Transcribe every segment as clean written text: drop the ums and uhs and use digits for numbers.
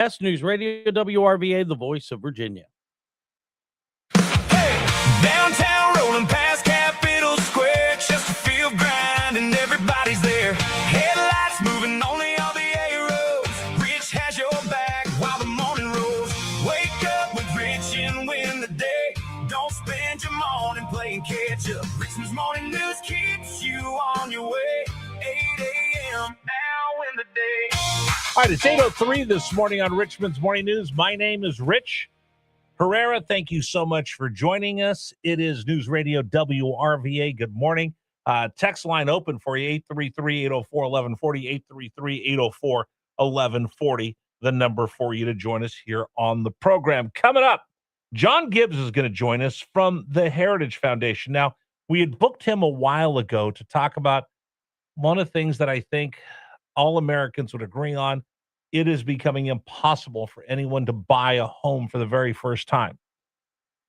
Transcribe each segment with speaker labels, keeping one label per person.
Speaker 1: News Radio, WRVA, the voice of Virginia.
Speaker 2: Hey, downtown rolling past Capitol Square, Chesterfield grind and everybody's there. Headlights moving only on the A roads. Rich has your back while the morning rolls. Wake up with Rich and win the day. Don't spend your morning playing catch up. Richmond's morning news keeps you on your way. 8 a.m. now in the day.
Speaker 3: All right, it's 8:03 this morning on Richmond's Morning News. My name is Rich Herrera. Thank you so much for joining us. It is News Radio WRVA. Good morning. Text line open for you, 833-804-1140, 833-804-1140, the number for you to join us here on the program. Coming up, John Gibbs is going to join us from the Heritage Foundation. Now, we had booked him a while ago to talk about one of the things that I think all Americans would agree on. It is becoming impossible for anyone to buy a home for the very first time.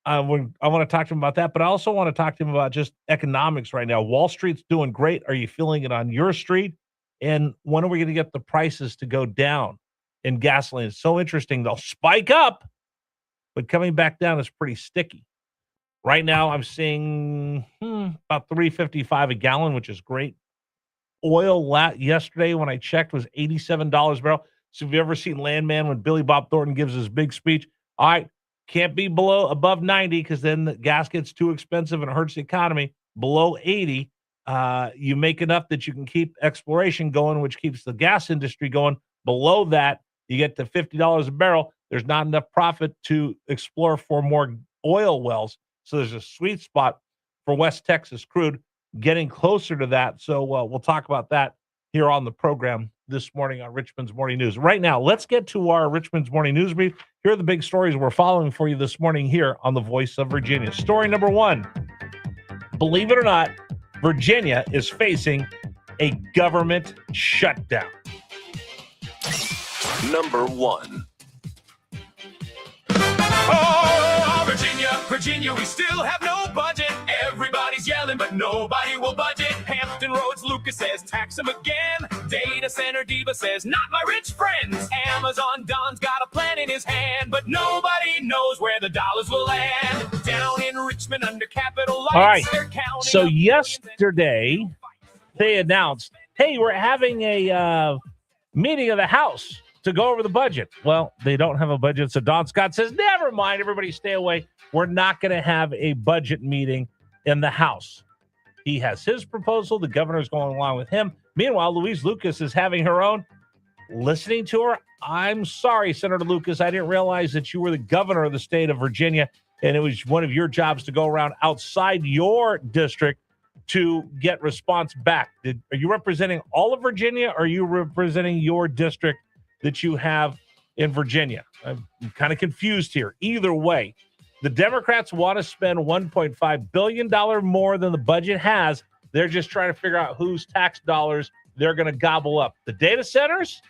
Speaker 3: I want to talk to him about that, but I also want to talk to him about just economics right now. Wall Street's doing great. Are you feeling it on your street? And when are we going to get the prices to go down in gasoline? It's so interesting. They'll spike up, but coming back down is pretty sticky. Right now, I'm seeing about $3.55 a gallon, which is great. Oil yesterday when I checked was $87 a barrel. So have you ever seen Landman when Billy Bob Thornton gives his big speech? All right, can't be above 90 because then the gas gets too expensive and it hurts the economy. Below 80, you make enough that you can keep exploration going, which keeps the gas industry going. Below that, you get to $50 a barrel. There's not enough profit to explore for more oil wells. So there's a sweet spot for West Texas crude getting closer to that. So we'll talk about that here on the program this morning on Richmond's Morning News. Right now, let's get to our Richmond's Morning News brief. Here are the big stories we're following for you this morning here on the Voice of Virginia. Story number one, believe it or not, Virginia is facing a government shutdown.
Speaker 4: Number one.
Speaker 2: Oh, Virginia, we still have no budget. Everybody's yelling, but nobody will budget. Hampton Roads, Lucas says, tax them again. Data Center Diva says, not my rich friends. Amazon Don's got a plan in his hand, but nobody knows where the dollars will land. Down in Richmond under Capitol Lights,
Speaker 3: All right,
Speaker 2: they're counting.
Speaker 3: so yesterday they announced, hey, we're having a meeting of the House to go over the budget. Well, they don't have a budget, so Don Scott says, never mind, everybody stay away. We're not going to have a budget meeting in the House. He has his proposal. The governor's going along with him. Meanwhile, Louise Lucas is having her own. Listening to her, I'm sorry, Senator Lucas, I didn't realize that you were the governor of the state of Virginia, and it was one of your jobs to go around outside your district to get response back. Are you representing all of Virginia, or are you representing your district that you have in Virginia? I'm kind of confused here. Either way, the Democrats want to spend $1.5 billion more than the budget has. They're just trying to figure out whose tax dollars they're going to gobble up. The data centers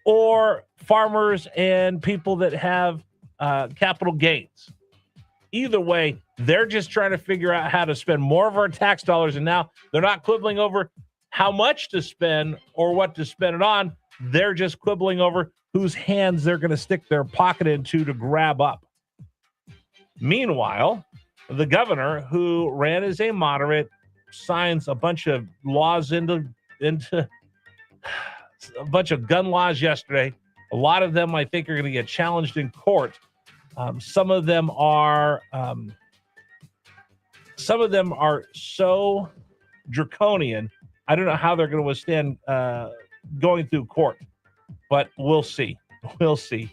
Speaker 3: or farmers and people that have capital gains. Either way, they're just trying to figure out how to spend more of our tax dollars. And now they're not quibbling over how much to spend or what to spend it on. They're just quibbling over whose hands they're going to stick their pocket into to grab up. Meanwhile, the governor, who ran as a moderate, signs a bunch of laws into a bunch of gun laws yesterday. A lot of them, I think, are going to get challenged in court. Some of them are so draconian. I don't know how they're going to withstand going through court, but we'll see. We'll see.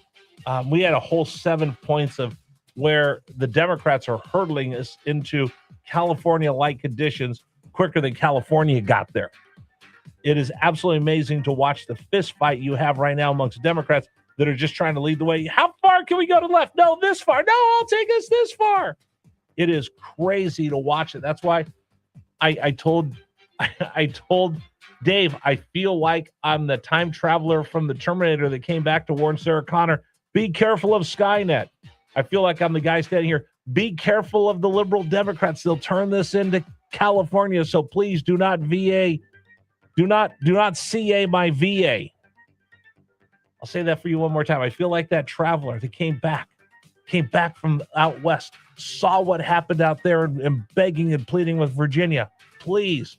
Speaker 3: We had a whole 7 points of where the Democrats are hurtling us into California-like conditions quicker than California got there. It is absolutely amazing to watch the fist fight you have right now amongst Democrats that are just trying to lead the way. How far can we go to the left? No, this far. No, I'll take us this far. It is crazy to watch it. That's why I told Dave, I feel like I'm the time traveler from the Terminator that came back to warn Sarah Connor, be careful of Skynet. I feel like I'm the guy standing here. Be careful of the liberal Democrats. They'll turn this into California. So please do not VA. Do not CA my VA. I'll say that for you one more time. I feel like that traveler that came back from out west, saw what happened out there and begging and pleading with Virginia. Please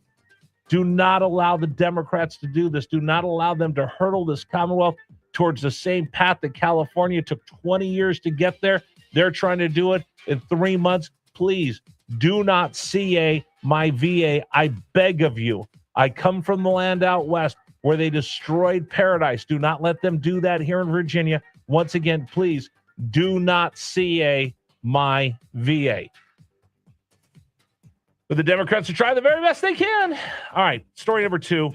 Speaker 3: do not allow the Democrats to do this. Do not allow them to hurdle this Commonwealth towards the same path that California took 20 years to get there. They're trying to do it in 3 months. Please do not CA my VA. I beg of you. I come from the land out west where they destroyed paradise. Do not let them do that here in Virginia. Once again, please do not CA my VA. But the Democrats are trying the very best they can. All right, story number 2.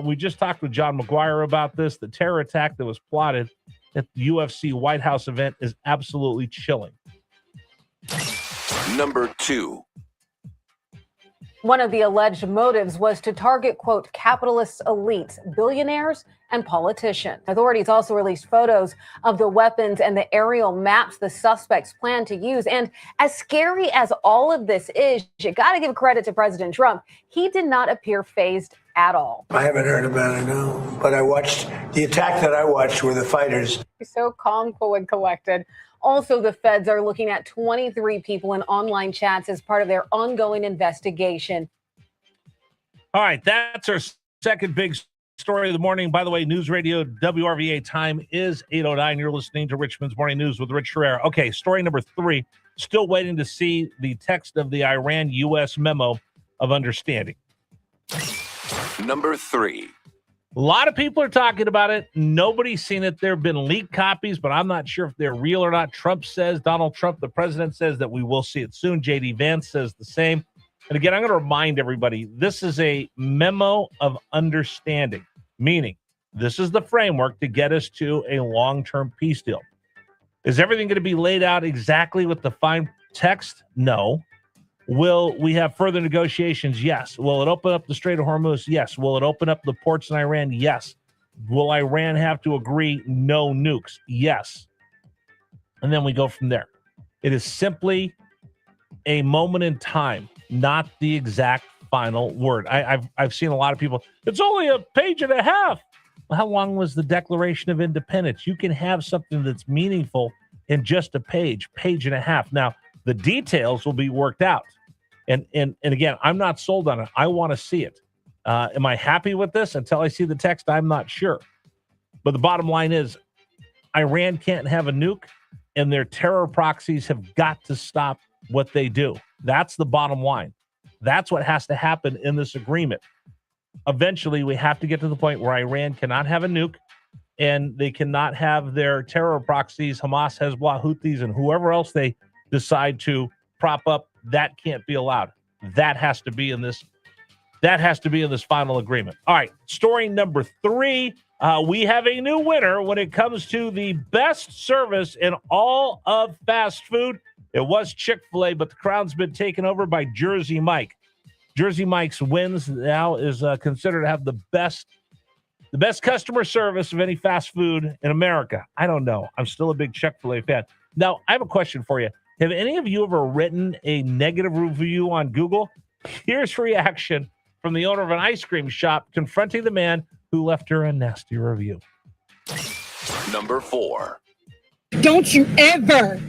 Speaker 3: We just talked with John McGuire about this. The terror attack that was plotted at the UFC White House event is absolutely chilling.
Speaker 2: Number 2.
Speaker 4: One of the alleged motives was to target, quote, capitalist elites, billionaires, and politicians. Authorities also released photos of the weapons and the aerial maps the suspects plan to use. And as scary as all of this is, you got to give credit to President Trump. He did not appear fazed at all.
Speaker 5: I haven't heard about it, no. But I watched the attack that I watched were the fighters.
Speaker 4: He's so calm, cool, and collected. Also, the feds are looking at 23 people in online chats as part of their ongoing investigation.
Speaker 3: All right, that's our second big story of the morning. By the way, News Radio WRVA time is 8:09. You're listening to Richmond's Morning News with Rich Herrera. Okay, story number 3. Still waiting to see the text of the Iran-U.S. memo of understanding.
Speaker 2: Number 3.
Speaker 3: A lot of people are talking about it. Nobody's seen it. There have been leaked copies, but I'm not sure if they're real or not. Donald Trump, the president, says that we will see it soon. J.D. Vance says the same. And again, I'm going to remind everybody, this is a memo of understanding, meaning this is the framework to get us to a long-term peace deal. Is everything going to be laid out exactly with the fine text? No. Will we have further negotiations? Yes. Will it open up the Strait of Hormuz? Yes. Will it open up the ports in Iran? Yes. Will Iran have to agree no nukes? Yes. And then we go from there. It is simply a moment in time, not the exact final word. I've seen a lot of people, it's only a page and a half. Well, how long was the Declaration of Independence? You can have something that's meaningful in just a page and a half. Now, the details will be worked out. And again, I'm not sold on it. I want to see it. Am I happy with this? Until I see the text, I'm not sure. But the bottom line is Iran can't have a nuke, and their terror proxies have got to stop what they do. That's the bottom line. That's what has to happen in this agreement. Eventually, we have to get to the point where Iran cannot have a nuke, and they cannot have their terror proxies, Hamas, Hezbollah, Houthis, and whoever else they decide to prop up. That can't be allowed. That has to be in this. That has to be in this final agreement. All right, story number 3. We have a new winner when it comes to the best service in all of fast food. It was Chick-fil-A, but the crown's been taken over by Jersey Mike. Jersey Mike's wins now is considered to have the best customer service of any fast food in America. I don't know. I'm still a big Chick-fil-A fan. Now, I have a question for you. Have any of you ever written a negative review on Google? Here's reaction from the owner of an ice cream shop confronting the man who left her a nasty review.
Speaker 2: Number 4.
Speaker 6: Don't you ever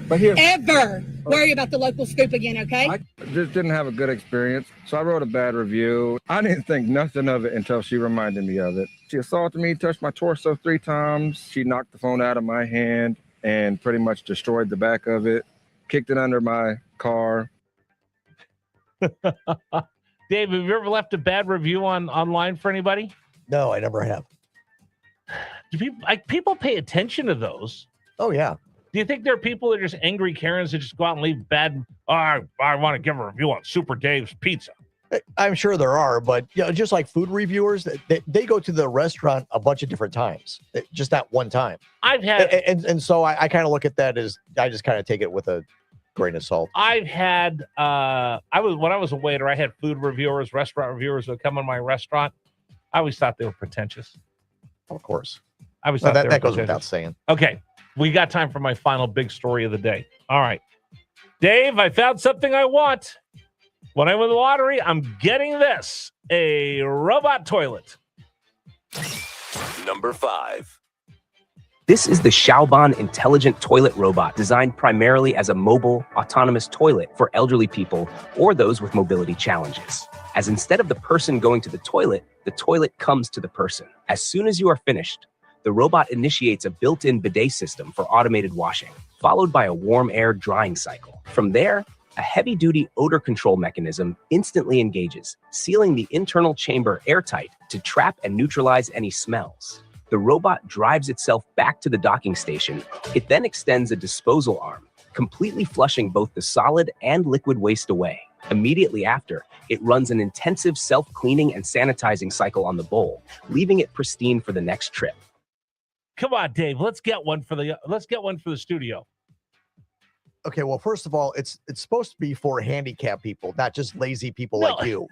Speaker 6: worry about the local scoop again, okay?
Speaker 7: I just didn't have a good experience, so I wrote a bad review. I didn't think nothing of it until she reminded me of it. She assaulted me, touched my torso 3 times. She knocked the phone out of my hand and pretty much destroyed the back of it, kicked it under my car.
Speaker 3: Dave, have you ever left a bad review online for anybody?
Speaker 8: No, I never have.
Speaker 3: Do people pay attention to those?
Speaker 8: Oh, yeah.
Speaker 3: Do you think there are people that are just angry Karens that just go out and leave bad? Oh, I want to give a review on Super Dave's Pizza.
Speaker 8: I'm sure there are, but just like food reviewers, they go to the restaurant a bunch of different times, just not one time.
Speaker 3: I've had,
Speaker 8: and so I kind of look at that as I just kind of take it with a grain of salt.
Speaker 3: I've had, when I was a waiter, I had food reviewers, restaurant reviewers that come in my restaurant. I always thought they were pretentious.
Speaker 8: Of course.
Speaker 3: I always thought
Speaker 8: that goes without saying.
Speaker 3: Okay. We got time for my final big story of the day. All right. Dave, I found something I want. When I win the lottery, I'm getting this, a robot toilet.
Speaker 2: Number 5.
Speaker 9: This is the Xiaoban Intelligent Toilet Robot, designed primarily as a mobile, autonomous toilet for elderly people or those with mobility challenges. As instead of the person going to the toilet comes to the person. As soon as you are finished, the robot initiates a built-in bidet system for automated washing, followed by a warm air drying cycle. From there, a heavy-duty odor control mechanism instantly engages, sealing the internal chamber airtight to trap and neutralize any smells. The robot drives itself back to the docking station. It then extends a disposal arm, completely flushing both the solid and liquid waste away. Immediately after, it runs an intensive self-cleaning and sanitizing cycle on the bowl, leaving it pristine for the next trip.
Speaker 3: Come on, Dave. Let's get one for the studio.
Speaker 8: Okay, well, first of all, it's supposed to be for handicapped people, not just lazy people like you.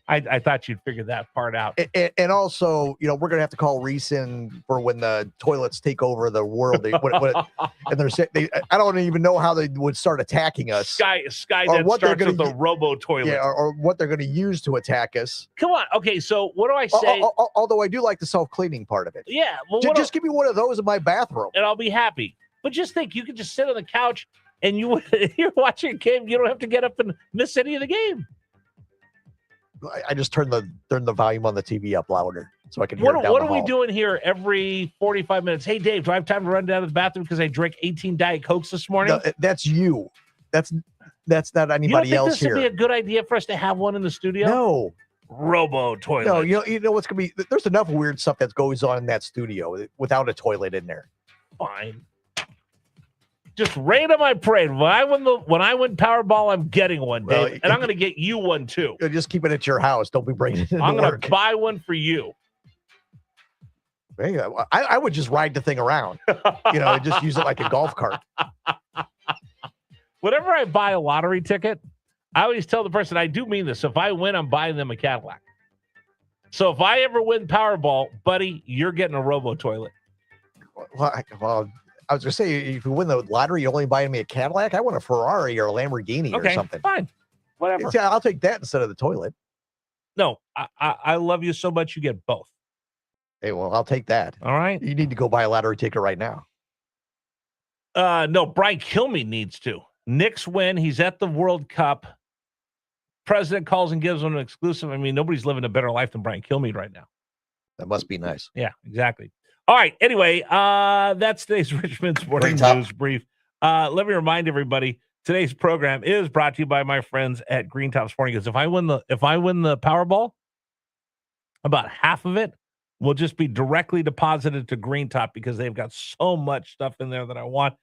Speaker 3: I thought you'd figure that part out.
Speaker 8: And also, we're going to have to call Reese in for when the toilets take over the world. And they're saying, I don't even know how they would start attacking us.
Speaker 3: Sky that starts with the robo toilet.
Speaker 8: Yeah, or what they're going to use to attack us.
Speaker 3: Come on. Okay, so what do I say?
Speaker 8: Although I do like the self-cleaning part of it.
Speaker 3: Yeah. Well,
Speaker 8: just give me one of those in my bathroom.
Speaker 3: And I'll be happy. But just think, you could just sit on the couch and you're watching a game. You don't have to get up and miss any of the game.
Speaker 8: I just turn the volume on the TV up louder so I can hear it down
Speaker 3: What
Speaker 8: the
Speaker 3: are we
Speaker 8: hall.
Speaker 3: doing here every 45 minutes? Hey, Dave, do I have time to run down to the bathroom because I drank 18 Diet Cokes this morning?
Speaker 8: No, that's you. That's not anybody
Speaker 3: you don't think
Speaker 8: else
Speaker 3: this
Speaker 8: here.
Speaker 3: would be a good idea for us to have one in the studio?
Speaker 8: No.
Speaker 3: Robo toilet.
Speaker 8: No, you know what's going to be? There's enough weird stuff that goes on in that studio without a toilet in there.
Speaker 3: Fine. Just rain on my parade. When I win Powerball, I'm getting one, Dave.
Speaker 8: Well,
Speaker 3: and I'm going to get you one, too.
Speaker 8: Just keep it at your house. Don't be bringing it into
Speaker 3: I'm going
Speaker 8: work.
Speaker 3: to buy one for you.
Speaker 8: Hey, I would just ride the thing around. Just use it like a golf cart.
Speaker 3: Whenever I buy a lottery ticket, I always tell the person, I do mean this. If I win, I'm buying them a Cadillac. So if I ever win Powerball, buddy, you're getting a robo toilet.
Speaker 8: Well, I was going to say, if you win the lottery, you only buy me a Cadillac. I want a Ferrari or a Lamborghini or something.
Speaker 3: Fine. Whatever.
Speaker 8: Yeah, I'll take that instead of the toilet.
Speaker 3: No, I love you so much. You get both.
Speaker 8: Hey, well, I'll take that.
Speaker 3: All right.
Speaker 8: You need to go buy a lottery ticket right now.
Speaker 3: No, Brian Kilmeade needs to. Knicks win. He's at the World Cup. President calls and gives him an exclusive. I mean, nobody's living a better life than Brian Kilmeade right now.
Speaker 8: That must be nice.
Speaker 3: Yeah, exactly. All right. Anyway, that's today's Richmond Sporting News Brief. Let me remind everybody, today's program is brought to you by my friends at Green Top Sporting Goods. If I win the Powerball, about half of it will just be directly deposited to Green Top because they've got so much stuff in there that I want.